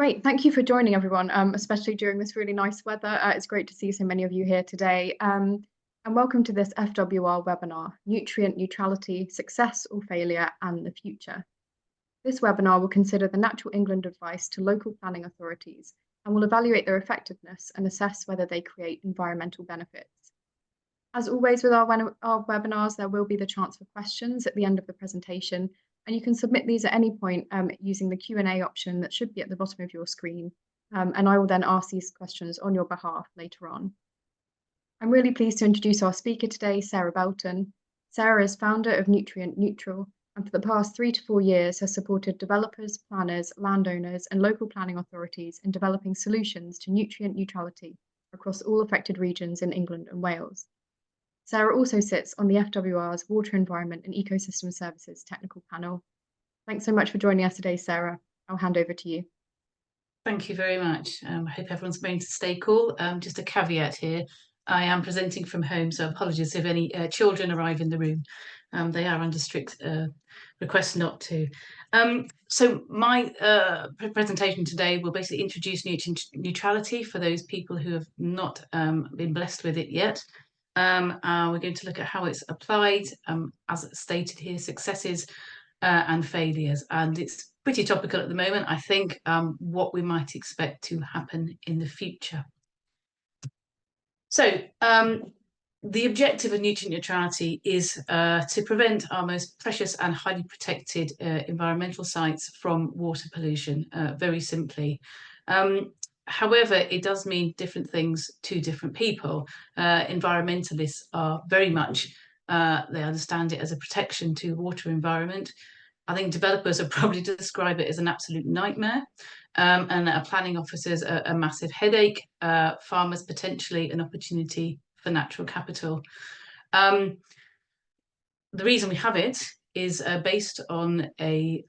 Great. Thank you for joining, everyone, especially during this really nice weather. It's great to see so many of you here today. And welcome to this FWR webinar, Nutrient Neutrality, Success or Failure and the Future. This webinar will consider the Natural England advice to local planning authorities and will evaluate their effectiveness and assess whether they create environmental benefits. As always with our webinars, there will be the chance for questions at the end of the presentation, and you can submit these at any point using the Q&A option that should be at the bottom of your screen, and I will then ask these questions on your behalf later on. I'm really pleased to introduce our speaker today, Sarah Belton. Sarah is founder of Nutrient Neutral, and for the past 3 to 4 years has supported developers, planners, landowners, and local planning authorities in developing solutions to nutrient neutrality across all affected regions in England and Wales. Sarah also sits on the FWR's Water, Environment and Ecosystem Services technical panel. Thanks so much for joining us today, Sarah. I'll hand over to you. Thank you very much. I hope everyone's going to stay cool. Just a caveat here. I am presenting from home, so apologies if any children arrive in the room. They are under strict request not to. So my presentation today will basically introduce nutrient neutrality for those people who have not been blessed with it yet. We're going to look at how it's applied, as stated here, successes and failures. And it's pretty topical at the moment, I think, what we might expect to happen in the future. So the objective of nutrient neutrality is to prevent our most precious and highly protected environmental sites from water pollution, very simply. However, it does mean different things to different people. Environmentalists are very much, they understand it as a protection to the water environment. I think developers would probably describe it as an absolute nightmare, and planning officers a massive headache, farmers potentially an opportunity for natural capital. The reason we have it is based on a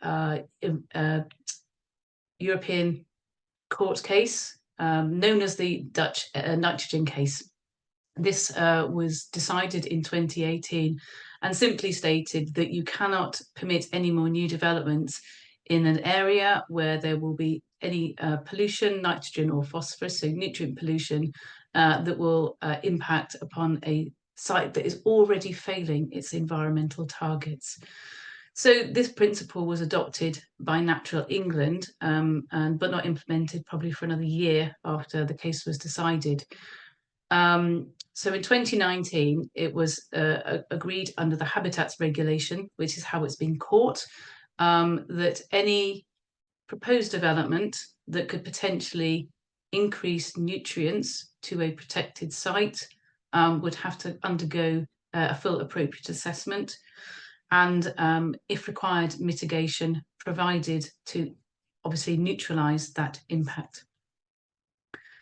European court case known as the Dutch nitrogen case. This was decided in 2018 and simply stated that you cannot permit any more new developments in an area where there will be any pollution, nitrogen or phosphorus, so nutrient pollution, that will impact upon a site that is already failing its environmental targets. So this principle was adopted by Natural England, but not implemented probably for another year after the case was decided. So in 2019, it was agreed under the Habitats Regulation, which is how it's been caught, that any proposed development that could potentially increase nutrients to a protected site would have to undergo a full appropriate assessment and, if required, mitigation provided to obviously neutralise that impact.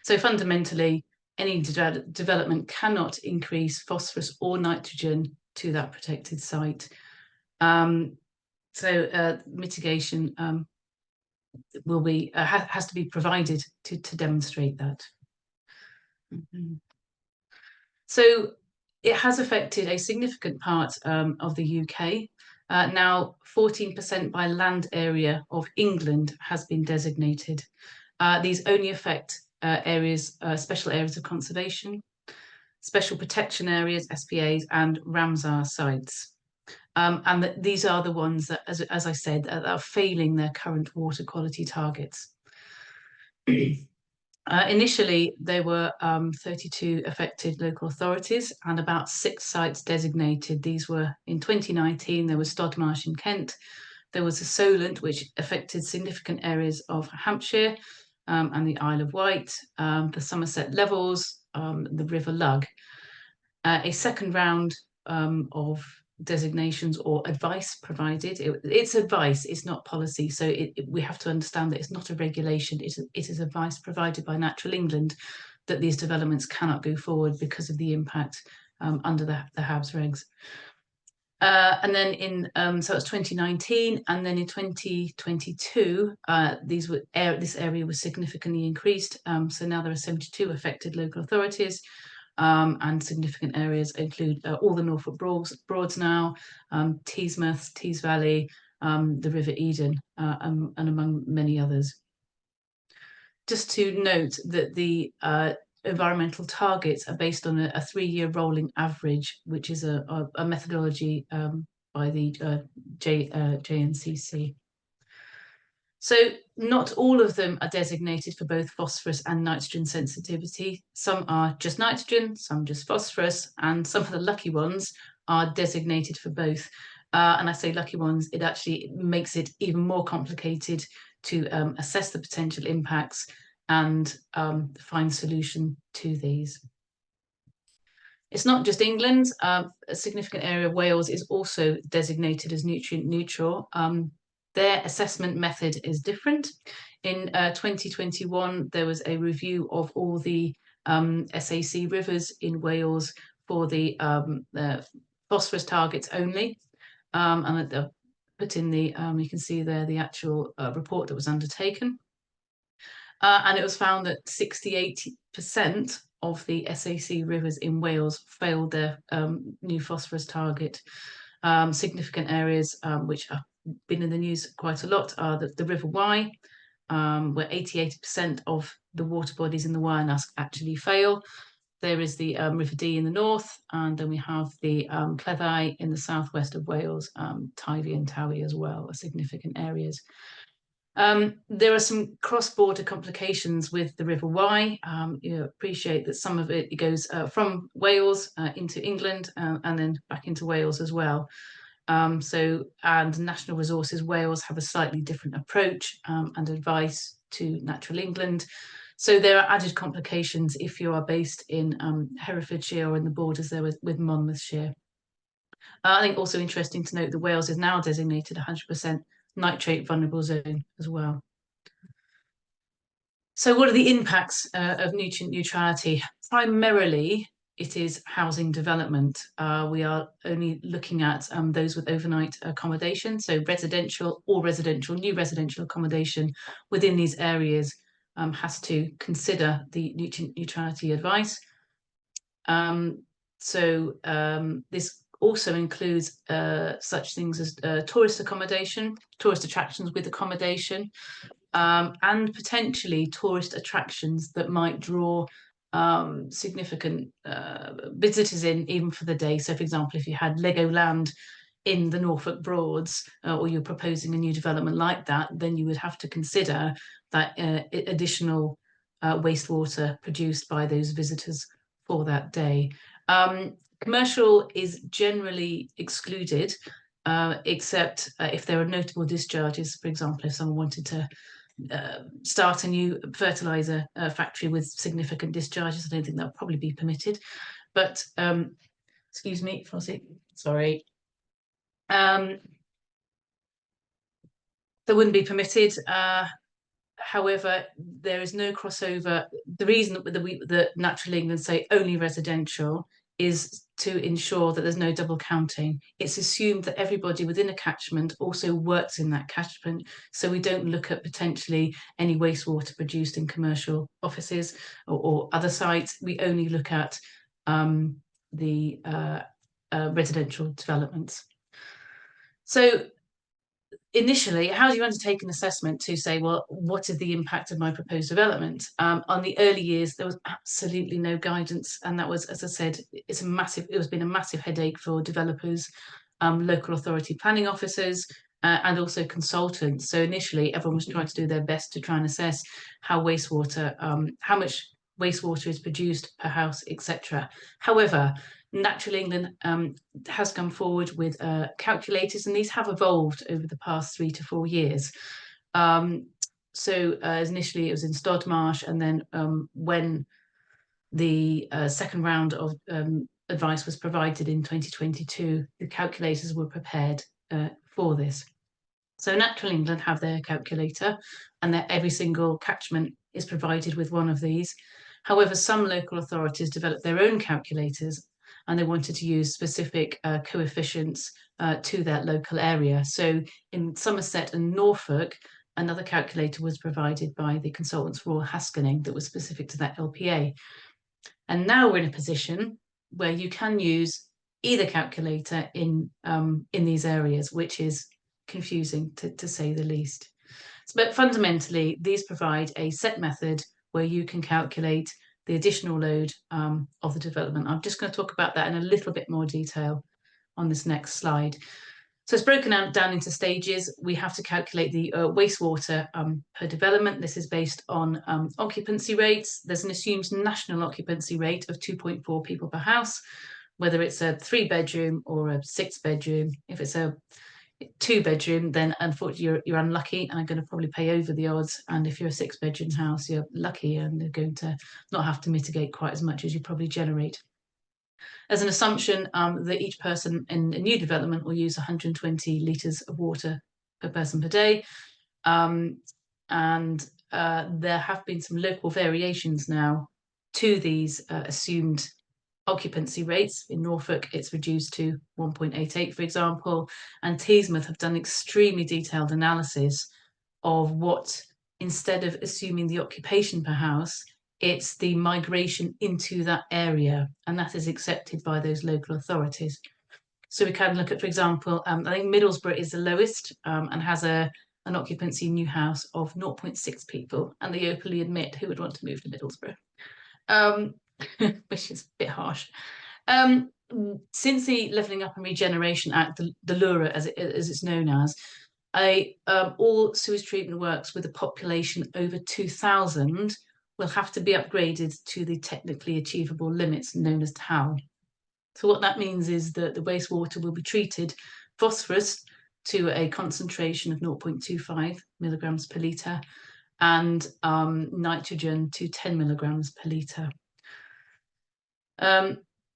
So fundamentally, any development cannot increase phosphorus or nitrogen to that protected site. Mitigation will be has to be provided to demonstrate that. So it has affected a significant part of the UK. Now 14% by land area of England has been designated. These only affect areas, special areas of conservation, special protection areas, SPAs, and Ramsar sites. And these are the ones that, as I said, are failing their current water quality targets. Initially, there were 32 affected local authorities and about 6 sites designated. These were in 2019, there was Stodmarsh in Kent, there was a Solent, which affected significant areas of Hampshire and the Isle of Wight, the Somerset Levels, the River Lugg. A second round of designations or advice provided. It's advice, it's not policy, so we have to understand that it's not a regulation, it is advice provided by Natural England that these developments cannot go forward because of the impact under the HABs regs. And then so it was 2019, and then in 2022 this area was significantly increased, so now there are 72 affected local authorities. And significant areas include all the Norfolk Broads now, Teesmouth, Tees Valley, the River Eden, and among many others. just to note that the environmental targets are based on a 3-year rolling average, which is a methodology by the JNCC. So not all of them are designated for both phosphorus and nitrogen sensitivity. Some are just nitrogen, some just phosphorus, and some of the lucky ones are designated for both. And I say lucky ones, it actually makes it even more complicated to assess the potential impacts and find a solution to these. It's not just England. A significant area of Wales is also designated as nutrient neutral. Their assessment method is different. In 2021, there was a review of all the SAC rivers in Wales for the phosphorus targets only. And put in the, you can see there the actual report that was undertaken. And it was found that 68% of the SAC rivers in Wales failed their new phosphorus target. Significant areas which have been in the news quite a lot are the River Wye, where 88% of the water bodies in the Wye actually fail. There is the River Dee in the north, and then we have the Cleddau in the southwest of Wales, Teifi and Towie as well, are significant areas. There are some cross-border complications with the River Wye. You appreciate that some of it goes from Wales into England and then back into Wales as well. And National Resources Wales have a slightly different approach and advice to Natural England. So there are added complications if you are based in Herefordshire or in the borders there with Monmouthshire. I think also interesting to note that Wales is now designated 100% nitrate vulnerable zone as well. So what are the impacts of nutrient neutrality? Primarily, it is housing development. We are only looking at those with overnight accommodation, so residential or new residential accommodation within these areas has to consider the nutrient neutrality advice. This also includes such things as tourist accommodation, tourist attractions with accommodation, and potentially tourist attractions that might draw significant visitors in even for the day. So for example, if you had Legoland in the Norfolk Broads or you're proposing a new development like that, then you would have to consider that additional wastewater produced by those visitors for that day. Commercial is generally excluded, except if there are notable discharges. For example, if someone wanted to start a new fertilizer factory with significant discharges, I don't think that'll probably be permitted. But excuse me, Flossie, sorry. That wouldn't be permitted. However, there is no crossover. The reason that Natural England say only residential is to ensure that there's no double counting. It's assumed that everybody within a catchment also works in that catchment, so we don't look at potentially any wastewater produced in commercial offices or other sites. We only look at the residential developments. So initially, how do you undertake an assessment to say, well, what is the impact of my proposed development? On the early years, there was absolutely no guidance, and that was, as I said, it has been a massive headache for developers, local authority planning officers, and also consultants. So initially, everyone was trying to do their best to try and assess how much wastewater is produced per house, etc. However, Natural England has come forward with calculators, and these have evolved over the past 3 to 4 years. Initially it was in Stodmarsh, and then when the second round of advice was provided in 2022, the calculators were prepared for this. So Natural England have their calculator, and that every single catchment is provided with one of these. However, some local authorities developed their own calculators, and they wanted to use specific coefficients to that local area. So in Somerset and Norfolk, another calculator was provided by the consultants Royal Haskening that was specific to that LPA. And now we're in a position where you can use either calculator in these areas, which is confusing to say the least. But fundamentally, these provide a set method where you can calculate the additional load of the development. I'm just going to talk about that in a little bit more detail on this next slide. So it's broken down into stages. We have to calculate the wastewater per development. This is based on occupancy rates. There's an assumed national occupancy rate of 2.4 people per house, whether it's a 3-bedroom or a 6-bedroom. If it's a 2-bedroom, then unfortunately you're unlucky and are going to probably pay over the odds. And if you're a 6-bedroom house, you're lucky and you're going to not have to mitigate quite as much as you probably generate. As an assumption that each person in a new development will use 120 litres of water per person per day. And there have been some local variations now to these assumed occupancy rates. In Norfolk, it's reduced to 1.88, for example, and Teesmouth have done extremely detailed analysis of what, instead of assuming the occupation per house, it's the migration into that area, and that is accepted by those local authorities. So we can look at, for example, I think Middlesbrough is the lowest and has an occupancy new house of 0.6 people, and they openly admit who would want to move to Middlesbrough, which is a bit harsh. Since the Levelling Up and Regeneration Act, the LURA as it's known as, all sewage treatment works with a population over 2,000 will have to be upgraded to the technically achievable limits known as TAL. So what that means is that the wastewater will be treated phosphorus to a concentration of 0.25 milligrams per litre and nitrogen to 10 milligrams per litre.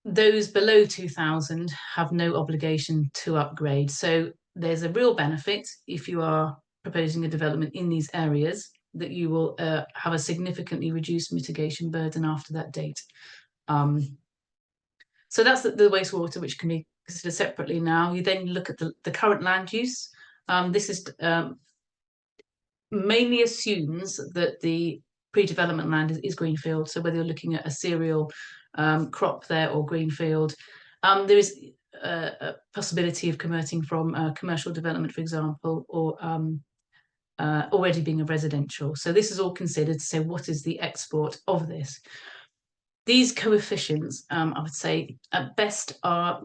Those below 2,000 have no obligation to upgrade. So there's a real benefit if you are proposing a development in these areas that you will have a significantly reduced mitigation burden after that date. So that's the wastewater, which can be considered separately now. You then look at the current land use. This is mainly assumes that the pre-development land is greenfield. So whether you're looking at a cereal crop there or greenfield, there is a possibility of converting from commercial development, for example, or already being a residential. So this is all considered to say what is the export of this. These coefficients, I would say, at best are,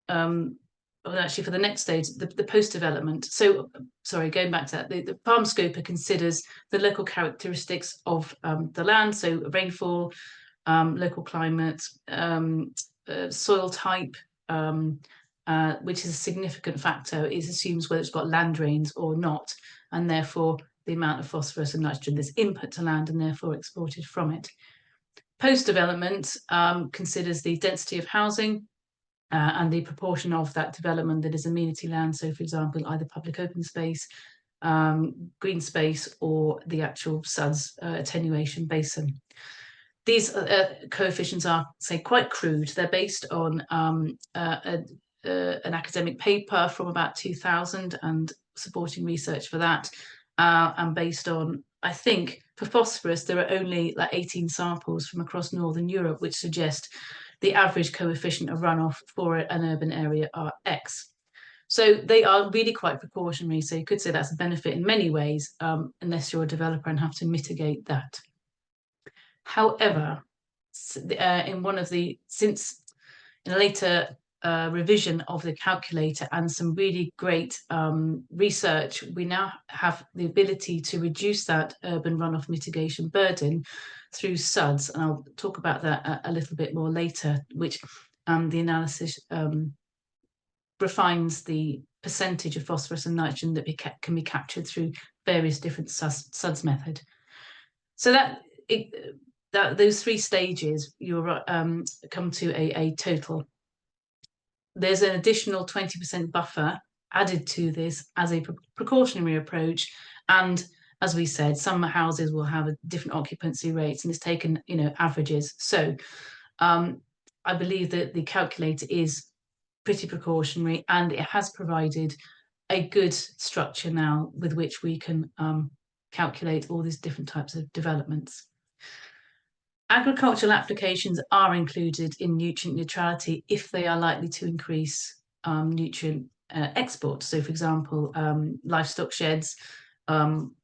well, actually for the next stage, the post-development. So, sorry, going back to that, the farm scoper considers the local characteristics of the land, so rainfall, local climate, soil type, which is a significant factor. It assumes whether it's got land drains or not, and therefore the amount of phosphorus and nitrogen that's input to land and therefore exported from it. Post-development considers the density of housing and the proportion of that development that is amenity land. So, for example, either public open space, green space, or the actual SUDS attenuation basin. These coefficients are, say, quite crude. They're based on an academic paper from about 2000 and supporting research for that, and based on, I think, for phosphorus, there are only like 18 samples from across Northern Europe, which suggest the average coefficient of runoff for an urban area are X. So they are really quite precautionary. So you could say that's a benefit in many ways, unless you're a developer and have to mitigate that. However, in a later revision of the calculator and some really great research, we now have the ability to reduce that urban runoff mitigation burden through SUDS, and I'll talk about that a little bit more later, which the analysis refines the percentage of phosphorus and nitrogen that can be captured through various different SUDS method. So those three stages, you come to a total. There's an additional 20% buffer added to this as a precautionary approach. And as we said, some houses will have different occupancy rates, and it's taken, averages. So I believe that the calculator is pretty precautionary, and it has provided a good structure now with which we can calculate all these different types of developments. Agricultural applications are included in nutrient neutrality if they are likely to increase nutrient export. So, for example, livestock sheds,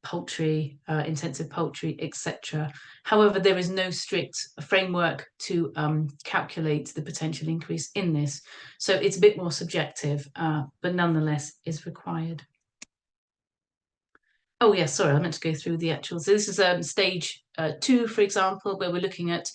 poultry, intensive poultry, etc. However, there is no strict framework to calculate the potential increase in this. So it's a bit more subjective, but nonetheless is required. Oh, yes, sorry, I meant to go through the actual. So this is stage 2, for example, where we're looking at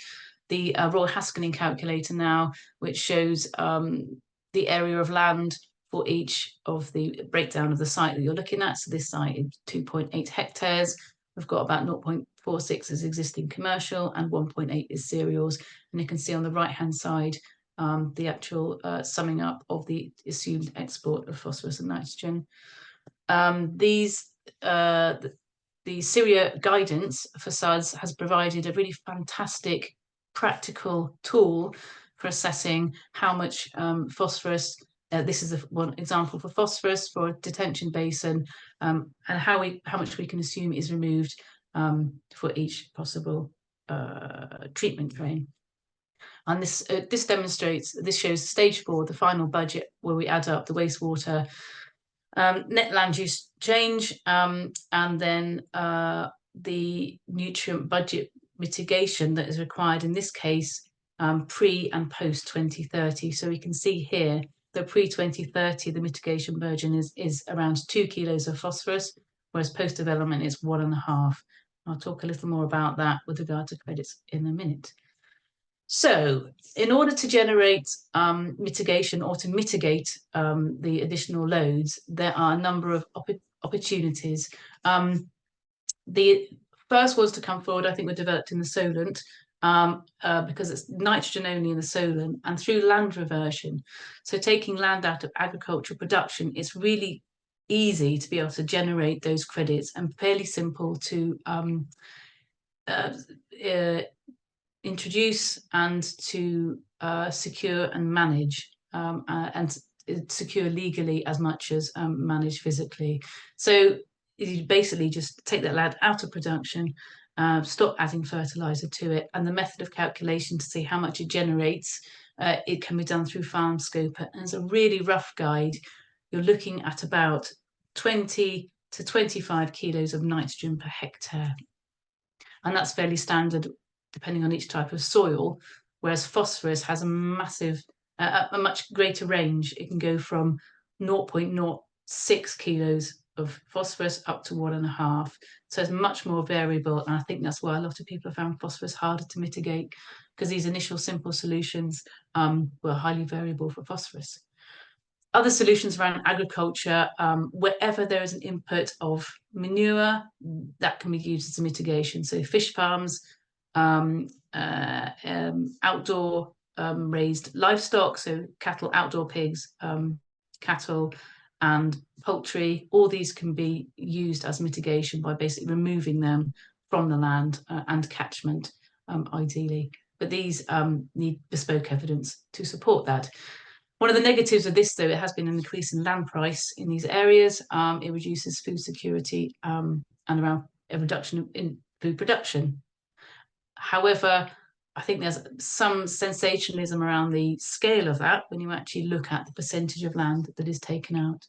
the Royal Haskellin calculator now, which shows the area of land for each of the breakdown of the site that you're looking at. So this site is 2.8 hectares. We've got about 0.46 as existing commercial and 1.8 is cereals. And you can see on the right-hand side the actual summing up of the assumed export of phosphorus and nitrogen. The Syria guidance for SUDS has provided a really fantastic practical tool for assessing how much phosphorus, this is one example for phosphorus for a detention basin, and how much we can assume is removed for each possible treatment drain. And this shows stage 4, the final budget, where we add up the wastewater, net land use change, and then the nutrient budget mitigation that is required in this case pre and post 2030. So we can see here that pre 2030 the mitigation burden is around 2 kilos of phosphorus, whereas post development is 1.5. I'll talk a little more about that with regard to credits in a minute. So in order to generate mitigation or to mitigate the additional loads, there are a number of opportunities. The first was to come forward, I think, were developed in the Solent because it's nitrogen only in the Solent, and through land reversion. So taking land out of agricultural production, it's really easy to be able to generate those credits and fairly simple to introduce and to secure and manage, and secure legally as much as manage physically. So you basically just take that land out of production, stop adding fertilizer to it, and the method of calculation to see how much it generates, it can be done through FarmScope. And as a really rough guide, you're looking at about 20 to 25 kilos of nitrogen per hectare. And that's fairly standard depending on each type of soil, whereas phosphorus has a much greater range. It can go from 0.06 kilos of phosphorus up to 1.5. So it's much more variable. And I think that's why a lot of people have found phosphorus harder to mitigate, because these initial simple solutions were highly variable for phosphorus. Other solutions around agriculture, wherever there is an input of manure, that can be used as a mitigation. So fish farms, outdoor raised livestock, so cattle, outdoor pigs, cattle and poultry, all these can be used as mitigation by basically removing them from the land and catchment, ideally. But these need bespoke evidence to support that. One of the negatives of this, though, it has been an increase in land price in these areas. It reduces food security and around a reduction in food production. However, I think there's some sensationalism around the scale of that when you actually look at the percentage of land that is taken out.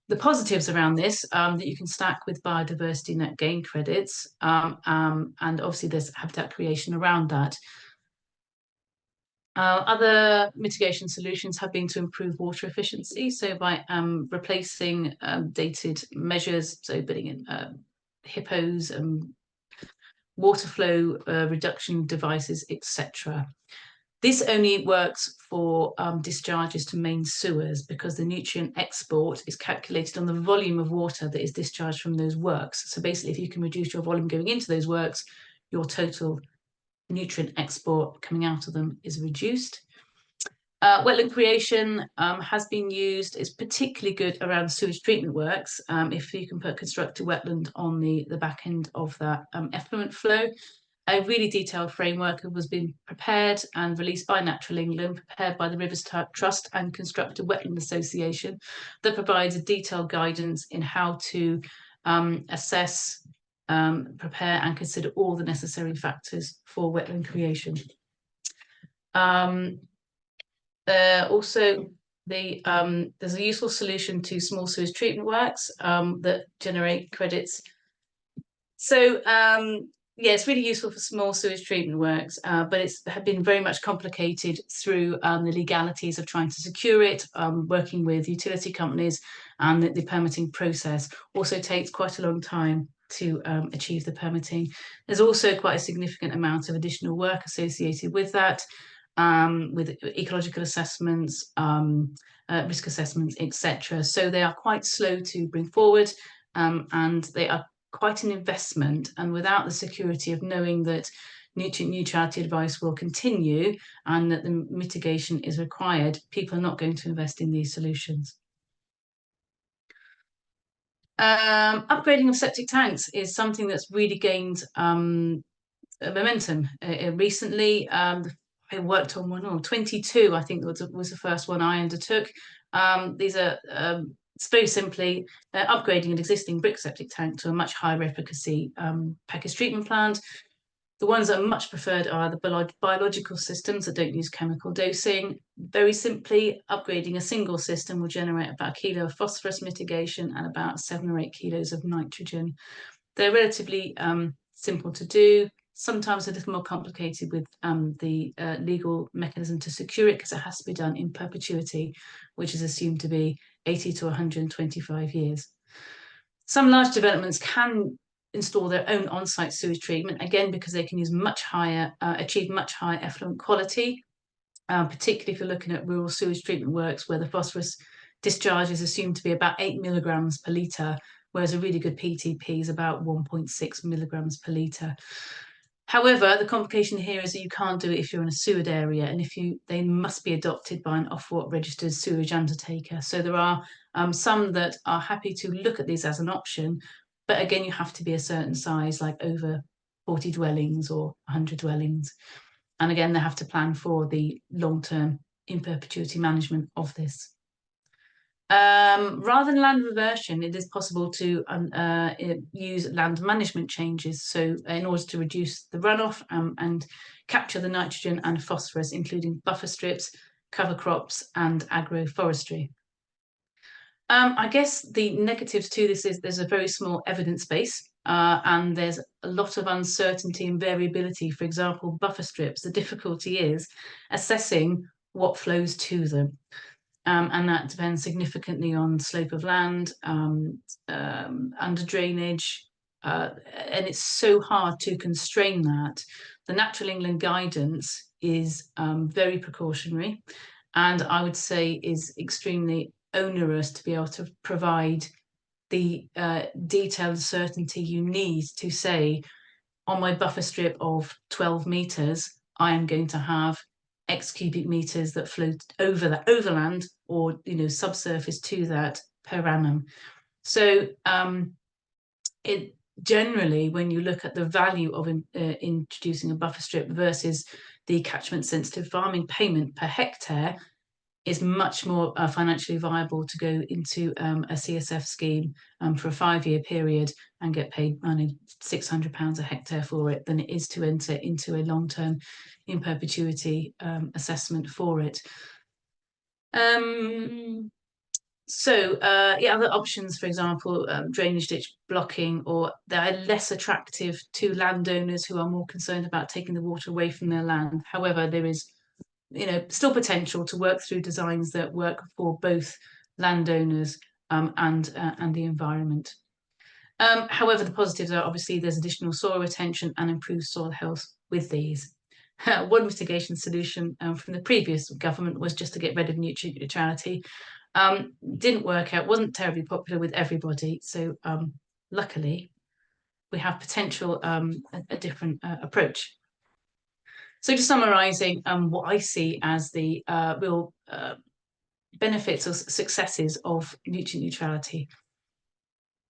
The positives around this that you can stack with biodiversity net gain credits, and obviously there's habitat creation around that. Other mitigation solutions have been to improve water efficiency, so by replacing dated measures, so putting in HIPPOs and water flow reduction devices, etc. This only works for discharges to main sewers, because the nutrient export is calculated on the volume of water that is discharged from those works. So basically, if you can reduce your volume going into those works, your total nutrient export coming out of them is reduced. Wetland creation has been used. It's particularly good around sewage treatment works. If you can put constructed wetland on the back end of that effluent flow. A really detailed framework was being prepared and released by Natural England, prepared by the Rivers Trust and Constructed Wetland Association, that provides a detailed guidance in how to assess, prepare and consider all the necessary factors for wetland creation. Also, there's a useful solution to small sewage treatment works that generate credits. So yeah, it's really useful for small sewage treatment works, but it's been very much complicated through the legalities of trying to secure it, working with utility companies, and the permitting process also takes quite a long time to achieve the permitting. There's also quite a significant amount of additional work associated with that, with ecological assessments, risk assessments, etc. So they are quite slow to bring forward, and they are quite an investment, and without the security of knowing that nutrient neutrality advice will continue and that the mitigation is required, people are not going to invest in these solutions. Upgrading of septic tanks is something that's really gained momentum recently. I worked on one, 22, I think was the first one I undertook. These are it's very simply upgrading an existing brick septic tank to a much higher efficacy packaged treatment plant. The ones that are much preferred are the biological systems that don't use chemical dosing. Very simply, upgrading a single system will generate about a kilo of phosphorus mitigation and about 7 or 8 kilos of nitrogen. They're relatively simple to do, sometimes a little more complicated with the legal mechanism to secure it, because it has to be done in perpetuity, which is assumed to be 80 to 125 years. Some large developments can install their own on-site sewage treatment, again, because they can use achieve much higher effluent quality, particularly if you're looking at rural sewage treatment works where the phosphorus discharge is assumed to be about 8 milligrams per litre, whereas a really good PTP is about 1.6 milligrams per litre. However, the complication here is that you can't do it if you're in a sewered area, and they must be adopted by an Ofwat registered sewage undertaker. So there are some that are happy to look at these as an option, but again, you have to be a certain size, like over 40 dwellings or 100 dwellings. And again, they have to plan for the long-term in perpetuity management of this. Rather than land reversion, it is possible to use land management changes. So in order to reduce the runoff and capture the nitrogen and phosphorus, including buffer strips, cover crops, and agroforestry. I guess the negatives to this is there's a very small evidence base, and there's a lot of uncertainty and variability. For example, buffer strips, the difficulty is assessing what flows to them. And that depends significantly on slope of land, under drainage, and it's so hard to constrain that. The Natural England guidance is very precautionary, and I would say is extremely onerous to be able to provide the detailed certainty you need to say, on my buffer strip of 12 meters, I am going to have X cubic meters that flow over that overland or subsurface to that per annum. So it generally, when you look at the value of introducing a buffer strip versus the catchment sensitive farming payment per hectare, is much more financially viable to go into a CSF scheme for a 5-year period and get paid only £600 a hectare for it than it is to enter into a long-term in perpetuity assessment for it. Other options, for example, drainage ditch blocking, or they are less attractive to landowners who are more concerned about taking the water away from their land. However, there is still potential to work through designs that work for both landowners and the environment. However, the positives are obviously there's additional soil retention and improved soil health with these. One mitigation solution from the previous government was just to get rid of nutrient neutrality. Didn't work out, wasn't terribly popular with everybody. So luckily, we have potential a different approach. So just summarising what I see as the real benefits or successes of nutrient neutrality.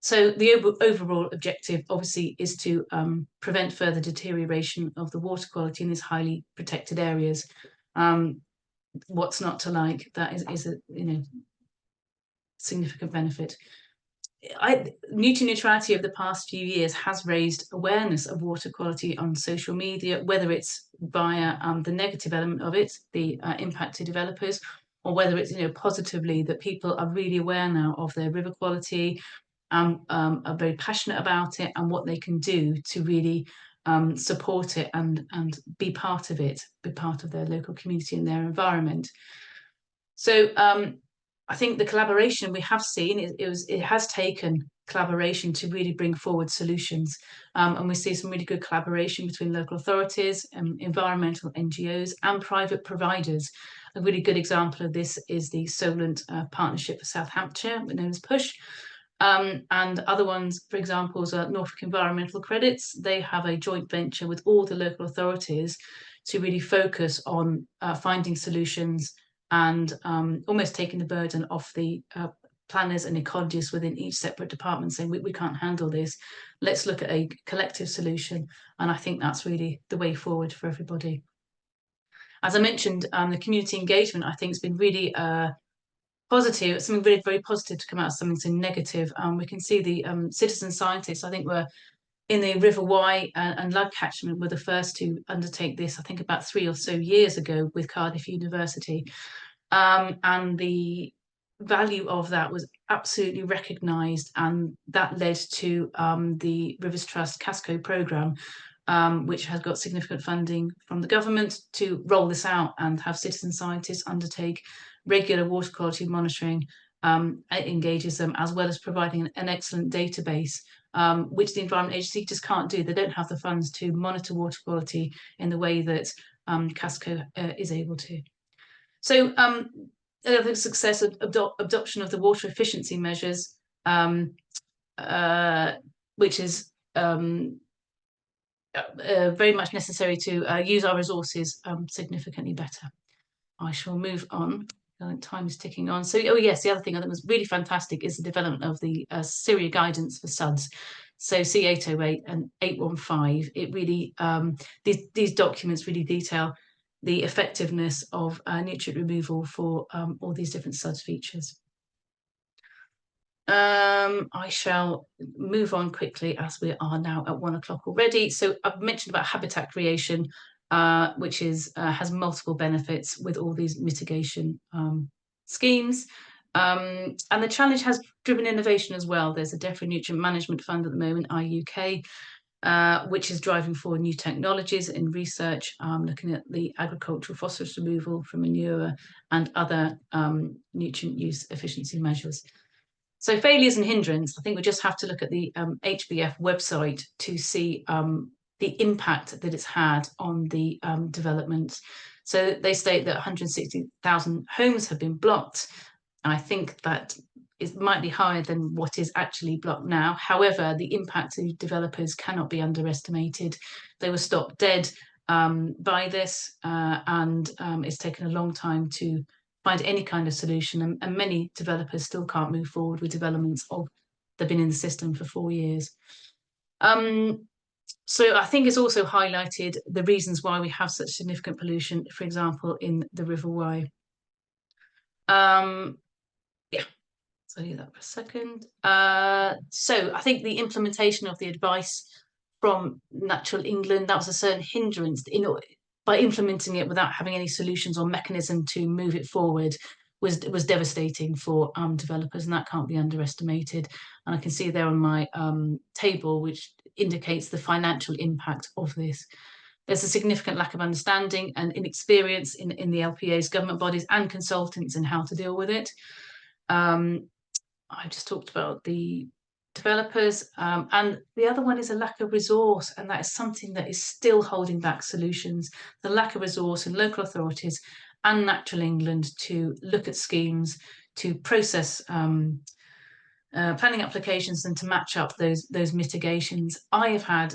So the overall objective obviously is to prevent further deterioration of the water quality in these highly protected areas. What's not to like? That is a significant benefit. Nutrient neutrality over the past few years has raised awareness of water quality on social media, whether it's via the negative element of it, the impacted developers, or whether it's, positively, that people are really aware now of their river quality, are very passionate about it and what they can do to really support it and be part of it, be part of their local community and their environment. So I think the collaboration we have seen, it has taken collaboration to really bring forward solutions. And we see some really good collaboration between local authorities, environmental NGOs and private providers. A really good example of this is the Solent Partnership for South Hampshire, known as PUSH. And other ones, for example, are Norfolk Environmental Credits. They have a joint venture with all the local authorities to really focus on finding solutions and almost taking the burden off the planners and ecologists within each separate department, saying we can't handle this, let's look at a collective solution. And I think that's really the way forward for everybody. As I mentioned, the community engagement, I think, has been really positive, something really very positive to come out of something so negative. We can see the citizen scientists, I think, were in the River Wye and Lug catchment were the first to undertake this, I think about 3 or so years ago with Cardiff University. And the value of that was absolutely recognised, and that led to the Rivers Trust Casco programme, which has got significant funding from the government to roll this out and have citizen scientists undertake regular water quality monitoring. It engages them, as well as providing an excellent database, which the Environment Agency just can't do. They don't have the funds to monitor water quality in the way that Casco is able to. So the success of adoption of the water efficiency measures, which is very much necessary to use our resources significantly better. I shall move on. Time is ticking on. So, oh yes, the other thing that was really fantastic is the development of the Syria guidance for SUDS. So C808 and 815. It really these documents really detail the effectiveness of nutrient removal for all these different SUDS features. I shall move on quickly as we are now at 1 o'clock already. So I've mentioned about habitat creation, which is has multiple benefits with all these mitigation schemes. And the challenge has driven innovation as well. There's a DEFRA Nutrient Management Fund at the moment, IUK, which is driving forward new technologies in research, looking at the agricultural phosphorus removal from manure and other nutrient use efficiency measures. So failures and hindrance, I think we just have to look at the HBF website to see the impact that it's had on the development. So they state that 160,000 homes have been blocked. I think that it might be higher than what is actually blocked now. However, the impact to developers cannot be underestimated. They were stopped dead by this, and it's taken a long time to find any kind of solution, and many developers still can't move forward with developments of they've been in the system for 4 years. So I think it's also highlighted the reasons why we have such significant pollution, for example, in the River Wye. Yeah, so I'll do that for a second. So I think the implementation of the advice from Natural England, that was a certain hindrance by implementing it without having any solutions or mechanism to move it forward was devastating for developers, and that can't be underestimated. And I can see there on my table, which indicates the financial impact of this. There's a significant lack of understanding and inexperience in the LPAs, government bodies and consultants in how to deal with it. I just talked about the developers, and the other one is a lack of resource, and that is something that is still holding back solutions. The lack of resource in local authorities and Natural England to look at schemes, to process planning applications and to match up those mitigations. I have had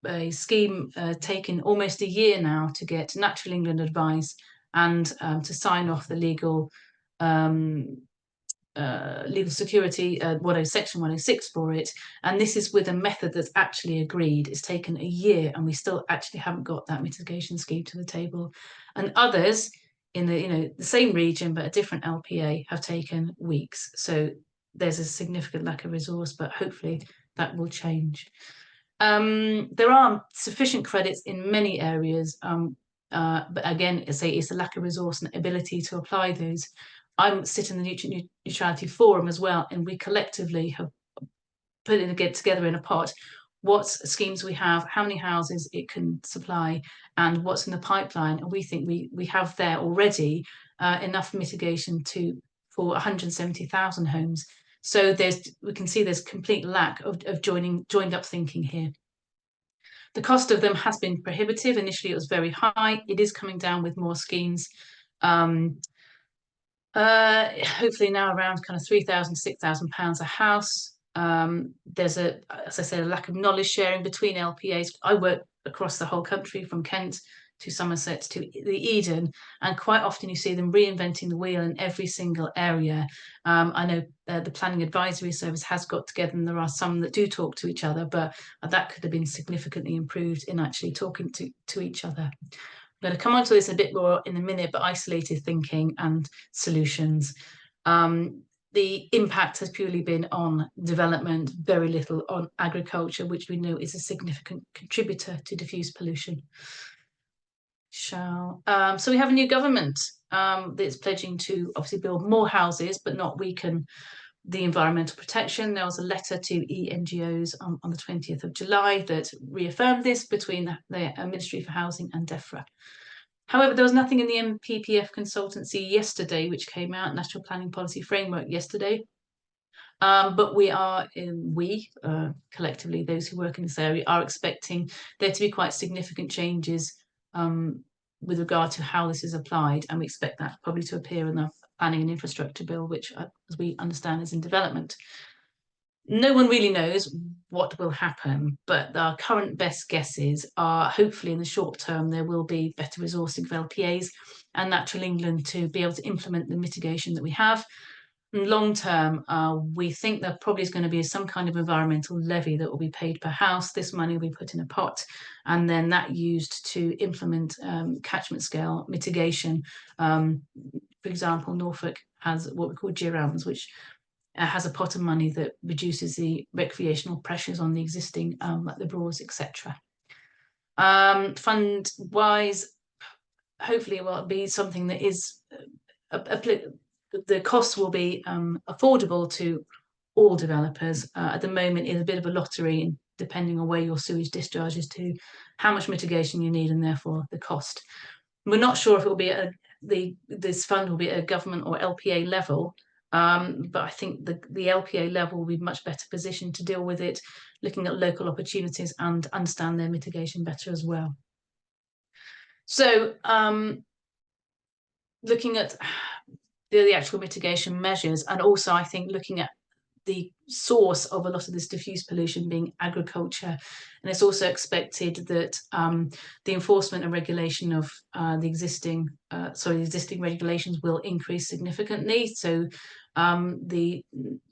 a scheme taken almost a year now to get Natural England advice and to sign off the legal security section 106 for it, and this is with a method that's actually agreed. It's taken a year and we still actually haven't got that mitigation scheme to the table, and others in the the same region but a different LPA have taken weeks. So there's a significant lack of resource, but hopefully that will change. There are sufficient credits in many areas, but again, it's a lack of resource and ability to apply those. I'm sitting in the Nutrient Neutrality Forum as well, and we collectively have put it together in a pot what schemes we have, how many houses it can supply, and what's in the pipeline. And we think we have there already enough mitigation for 170,000 homes. So we can see there's complete lack of joined up thinking here. The cost of them has been prohibitive. Initially, it was very high. It is coming down with more schemes. Hopefully now around kind of £3,000, £6,000 a house. There's as I said, a lack of knowledge sharing between LPAs. I work across the whole country from Kent to Somerset to the Eden, and quite often you see them reinventing the wheel in every single area. I know the Planning Advisory Service has got together, and there are some that do talk to each other, but that could have been significantly improved in actually talking to each other. I'm going to come on to this a bit more in a minute, but isolated thinking and solutions. The impact has purely been on development, very little on agriculture, which we know is a significant contributor to diffuse pollution. So we have a new government that's pledging to obviously build more houses, but not weaken the environmental protection. There was a letter to NGOs on the 20th of July that reaffirmed this between the Ministry for Housing and DEFRA. However, there was nothing in the MPPF consultancy yesterday, which came out, National Planning Policy Framework yesterday. But collectively, those who work in this area, are expecting there to be quite significant changes with regard to how this is applied. And we expect that probably to appear in the Planning and Infrastructure Bill, which, as we understand, is in development. No one really knows what will happen, but our current best guesses are hopefully in the short term there will be better resourcing for LPAs and Natural England to be able to implement the mitigation that we have. In long term, we think there probably is going to be some kind of environmental levy that will be paid per house. This money will be put in a pot and then that used to implement catchment scale mitigation. For example, Norfolk has what we call GRAMs, which has a pot of money that reduces the recreational pressures on the existing, like the Broads, etc. Fund-wise, hopefully it will be something that is the costs will be affordable to all developers. At the moment, it's a bit of a lottery, depending on where your sewage discharges to, how much mitigation you need, and therefore the cost. We're not sure if it will be this fund will be at a government or LPA level. But I think the LPA level will be much better positioned to deal with it, looking at local opportunities and understand their mitigation better as well. So looking at the actual mitigation measures, and also I think looking at the source of a lot of this diffuse pollution being agriculture. And it's also expected that the enforcement and regulation of the existing regulations will increase significantly. So the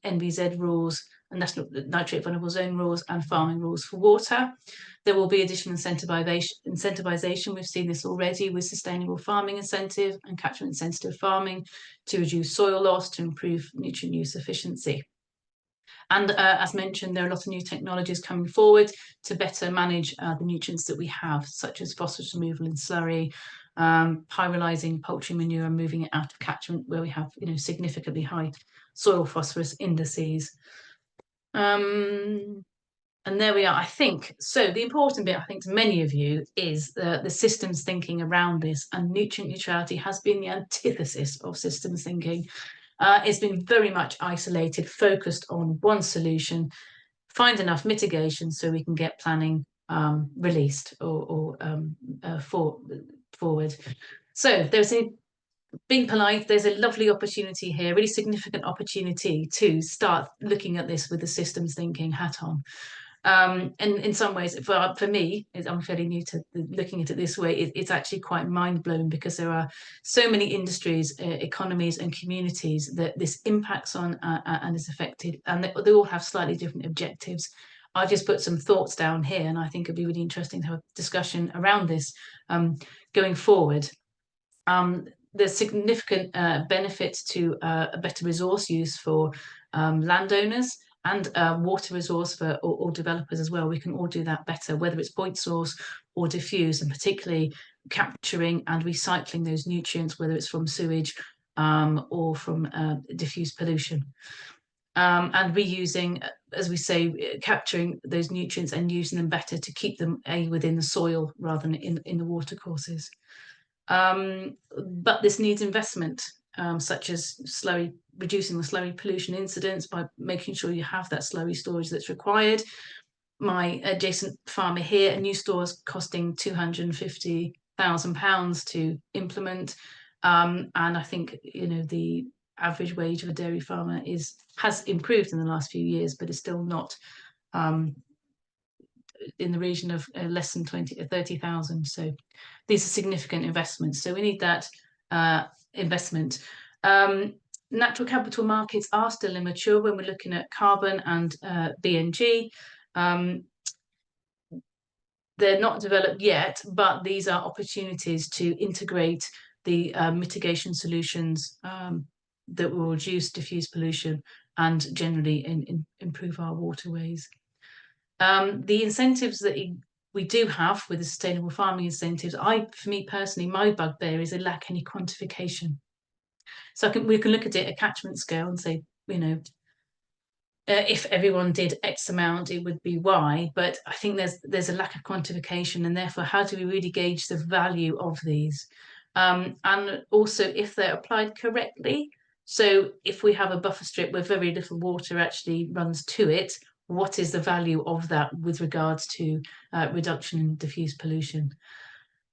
NVZ rules and National Nitrate Vulnerable Zone rules and farming rules for water. There will be additional incentivization. We've seen this already with sustainable farming incentive and catchment sensitive farming to reduce soil loss, to improve nutrient use efficiency. And as mentioned, there are a lot of new technologies coming forward to better manage the nutrients that we have, such as phosphorus removal in slurry, pyrolysing poultry manure and moving it out of catchment where we have significantly high soil phosphorus indices. And there we are, I think. So the important bit, I think, to many of you is the systems thinking around this, and nutrient neutrality has been the antithesis of systems thinking. It's been very much isolated, focused on one solution, find enough mitigation so we can get planning released or forward. So being polite, there's a lovely opportunity here, really significant opportunity to start looking at this with the systems thinking hat on. And in some ways, for me, I'm fairly new to looking at it this way, it's actually quite mind-blowing, because there are so many industries, economies and communities that this impacts on and is affected, and they all have slightly different objectives. I've just put some thoughts down here, and I think it'd be really interesting to have a discussion around this going forward. There's significant benefits to a better resource use for landowners, and water resource for all developers as well. We can all do that better, whether it's point source or diffuse, and particularly capturing and recycling those nutrients, whether it's from sewage or from diffuse pollution. And reusing, as we say, capturing those nutrients and using them better to keep them within the soil rather than in the watercourses. But this needs investment, such as reducing the slurry pollution incidents by making sure you have that slurry storage that's required. My adjacent farmer here, a new store is costing £250,000 to implement, and I think the average wage of a dairy farmer has improved in the last few years, but is still not in the region of less than 30,000. So these are significant investments. So we need that investment. Natural capital markets are still immature when we're looking at carbon and BNG. They're not developed yet, but these are opportunities to integrate the mitigation solutions that will reduce diffuse pollution and generally improve our waterways. The incentives that we do have with the sustainable farming incentives, for me personally, my bugbear is they lack any quantification. So we can look at it at a catchment scale and say, if everyone did X amount, it would be Y. But I think there's a lack of quantification, and therefore, how do we really gauge the value of these? And also, if they're applied correctly. So if we have a buffer strip where very little water actually runs to it, what is the value of that with regards to reduction in diffuse pollution?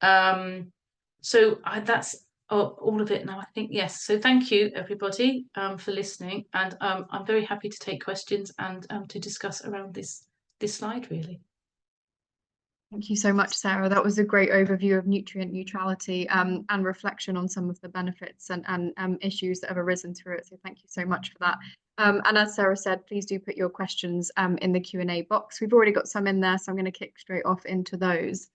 So that's all of it now, I think. Yes. So thank you, everybody, for listening. And I'm very happy to take questions and to discuss around this slide, really. Thank you so much, Sarah. That was a great overview of nutrient neutrality and reflection on some of the benefits and issues that have arisen through it. So thank you so much for that. And as Sarah said, please do put your questions in the Q&A box. We've already got some in there, so I'm going to kick straight off into those.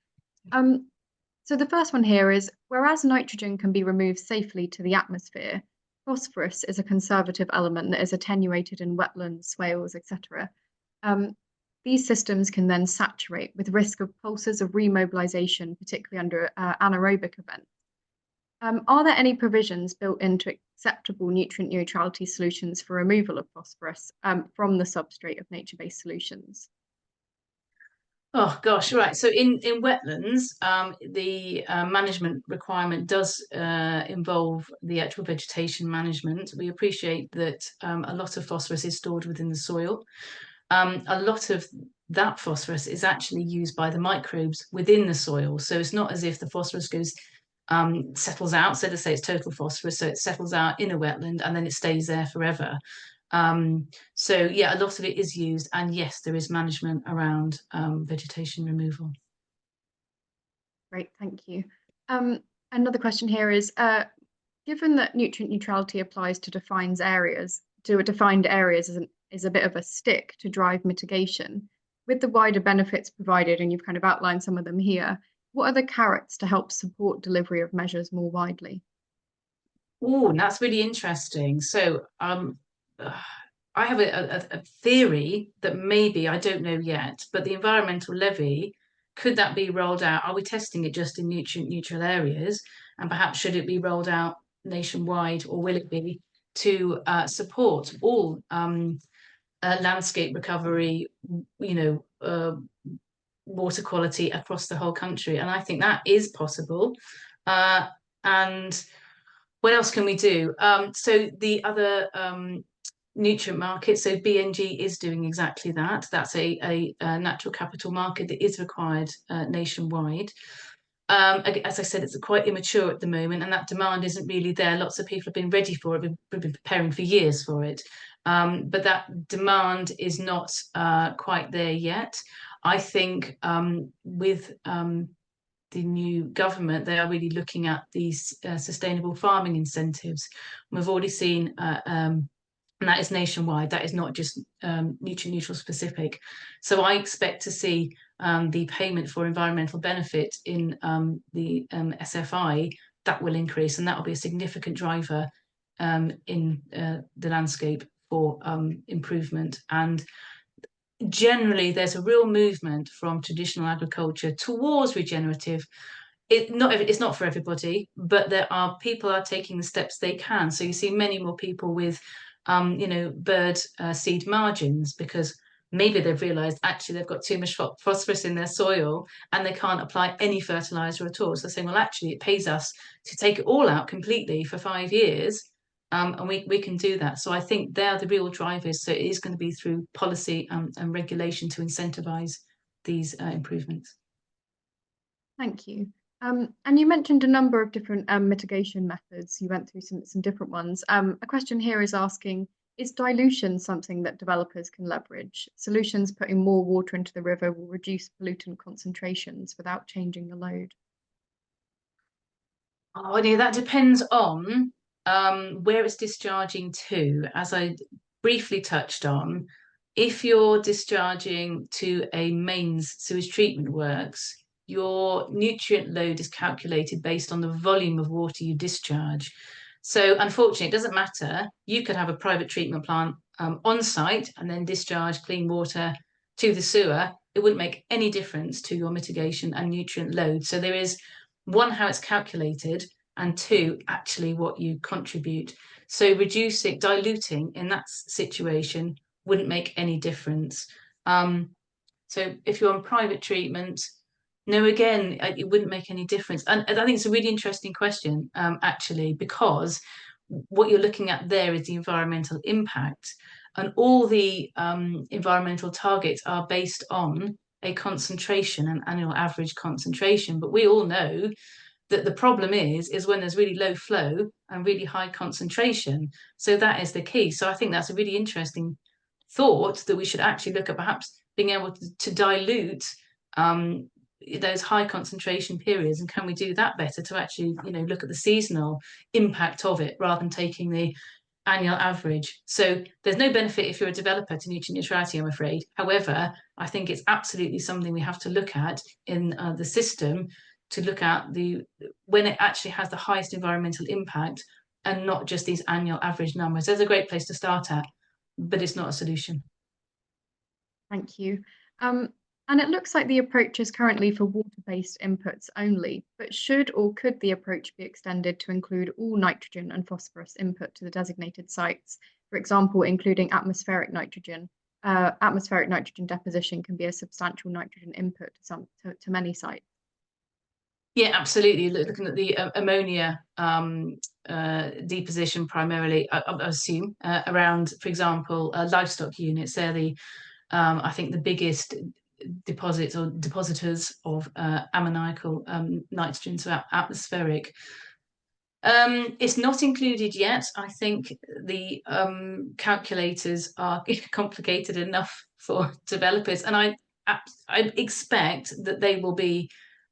So the first one here is, whereas nitrogen can be removed safely to the atmosphere, phosphorus is a conservative element that is attenuated in wetlands, swales, etc. These systems can then saturate with risk of pulses of remobilization, particularly under anaerobic events. Are there any provisions built into acceptable nutrient neutrality solutions for removal of phosphorus from the substrate of nature-based solutions? Oh gosh, right. So in wetlands, the management requirement does involve the actual vegetation management. We appreciate that a lot of phosphorus is stored within the soil. A lot of that phosphorus is actually used by the microbes within the soil. So it's not as if the phosphorus settles out. So let's say it's total phosphorus, so it settles out in a wetland and then it stays there forever. So yeah, a lot of it is used, and yes, there is management around vegetation removal. Great, thank you. Another question here is, given that nutrient neutrality applies to defined areas is a bit of a stick to drive mitigation, with the wider benefits provided, and you've kind of outlined some of them here, what are the carrots to help support delivery of measures more widely? Oh, that's really interesting. So I have a theory that maybe, I don't know yet, but the environmental levy, could that be rolled out? Are we testing it just in nutrient neutral areas? And perhaps should it be rolled out nationwide, or will it be to support all landscape recovery, water quality across the whole country? And I think that is possible. And what else can we do? So the other nutrient market, so BNG is doing exactly that. That's a natural capital market that is required nationwide. As I said, it's quite immature at the moment, and that demand isn't really there. Lots of people have been ready for it, been preparing for years for it. But that demand is not quite there yet. I think with the new government, they are really looking at these sustainable farming incentives. We've already seen, and that is nationwide, that is not just nutrient neutral specific. So I expect to see the payment for environmental benefit in the SFI, that will increase, and that will be a significant driver in the landscape for improvement. And generally, there's a real movement from traditional agriculture towards regenerative it's not for everybody, but people are taking the steps they can. So you see many more people with, bird seed margins, because maybe they've realised actually they've got too much phosphorus in their soil and they can't apply any fertilizer at all. So they're saying, well, actually, it pays us to take it all out completely for 5 years. And we can do that. So I think they're the real drivers. So it is going to be through policy and regulation to incentivize these improvements. Thank you. And you mentioned a number of different mitigation methods. You went through some different ones. A question here is asking, is dilution something that developers can leverage? Solutions putting more water into the river will reduce pollutant concentrations without changing the load. Oh, yeah, that depends on where it's discharging to. As I briefly touched on, if you're discharging to a mains sewage treatment works, your nutrient load is calculated based on the volume of water you discharge. So unfortunately, it doesn't matter. You could have a private treatment plant on site and then discharge clean water to the sewer. It wouldn't make any difference to your mitigation and nutrient load. So there is one, how it's calculated, and two, actually what you contribute. So diluting in that situation wouldn't make any difference. So if you're on private treatment, no, again, it wouldn't make any difference. And I think it's a really interesting question, actually, because what you're looking at there is the environmental impact. And all the environmental targets are based on a concentration, an annual average concentration. But we all know that the problem is when there's really low flow and really high concentration. So that is the key. So I think that's a really interesting thought, that we should actually look at perhaps being able to dilute those high concentration periods, and can we do that better to actually look at the seasonal impact of it rather than taking the annual average. So there's no benefit if you're a developer to nutrient neutrality, I'm afraid. However, I think it's absolutely something we have to look at in the system, to look at when it actually has the highest environmental impact and not just these annual average numbers. There's a great place to start at, but it's not a solution. Thank you. And it looks like the approach is currently for water-based inputs only, but should or could the approach be extended to include all nitrogen and phosphorus input to the designated sites, for example, including atmospheric nitrogen? Atmospheric nitrogen deposition can be a substantial nitrogen input to many sites. Yeah, absolutely. Looking at the ammonia deposition primarily, I assume, around, for example, livestock units. They're I think the biggest deposits or depositors of ammoniacal nitrogen, so atmospheric. It's not included yet. I think the calculators are complicated enough for developers, and I expect that they will be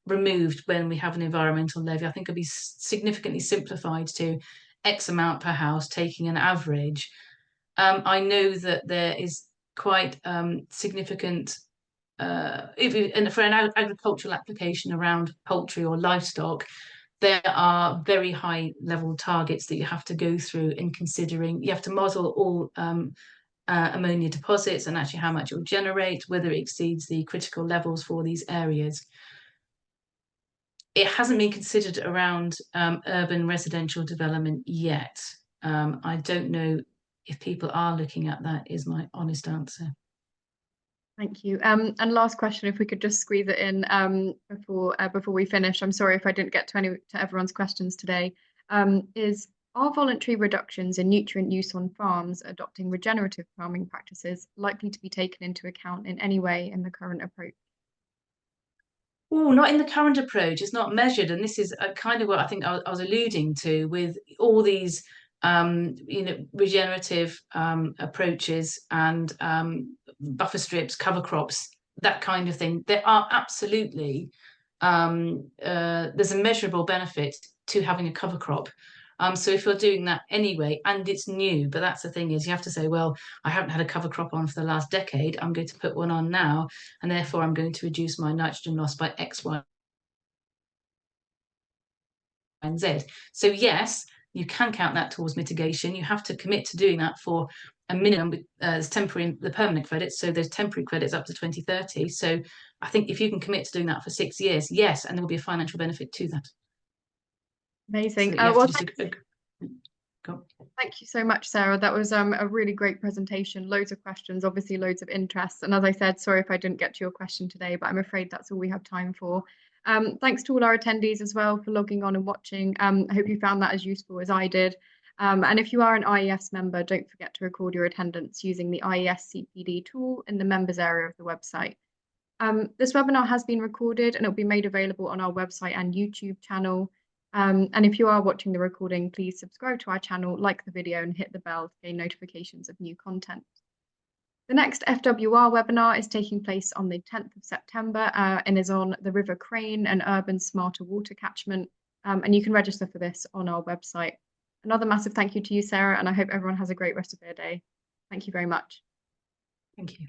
removed when we have an environmental levy. I think it'll be significantly simplified to X amount per house, taking an average. I know that there is quite significant, and for an agricultural application around poultry or livestock, there are very high level targets that you have to go through in considering. You have to model all ammonia deposits and actually how much it will generate, whether it exceeds the critical levels for these areas. It hasn't been considered around urban residential development yet. I don't know if people are looking at that, is my honest answer. Thank you. And last question, if we could just squeeze it in before we finish. I'm sorry if I didn't get to everyone's questions today. Are voluntary reductions in nutrient use on farms adopting regenerative farming practices likely to be taken into account in any way in the current approach? Oh, not in the current approach. It's not measured, and this is kind of what I think I was alluding to with all these, regenerative approaches and buffer strips, cover crops, that kind of thing. There are absolutely there's a measurable benefit to having a cover crop. So if you're doing that anyway, and it's new, but that's the thing, is you have to say, well, I haven't had a cover crop on for the last decade. I'm going to put one on now, and therefore I'm going to reduce my nitrogen loss by X, Y, and Z. So yes, you can count that towards mitigation. You have to commit to doing that for a minimum. There's temporary, the permanent credits. So there's temporary credits up to 2030. So I think if you can commit to doing that for 6 years, yes, and there will be a financial benefit to that. Amazing. So you have Well, to just go. thank you so much, Sarah. That was a really great presentation. Loads of questions, obviously loads of interest. And as I said, sorry if I didn't get to your question today, but I'm afraid that's all we have time for. Thanks to all our attendees as well for logging on and watching. I hope you found that as useful as I did. And if you are an IES member, don't forget to record your attendance using the IES CPD tool in the members area of the website. This webinar has been recorded and it'll be made available on our website and YouTube channel. And if you are watching the recording, please subscribe to our channel, like the video and hit the bell to gain notifications of new content. The next FWR webinar is taking place on the 10th of September and is on the River Crane and urban smarter water catchment. And you can register for this on our website. Another massive thank you to you, Sarah, and I hope everyone has a great rest of their day. Thank you very much. Thank you.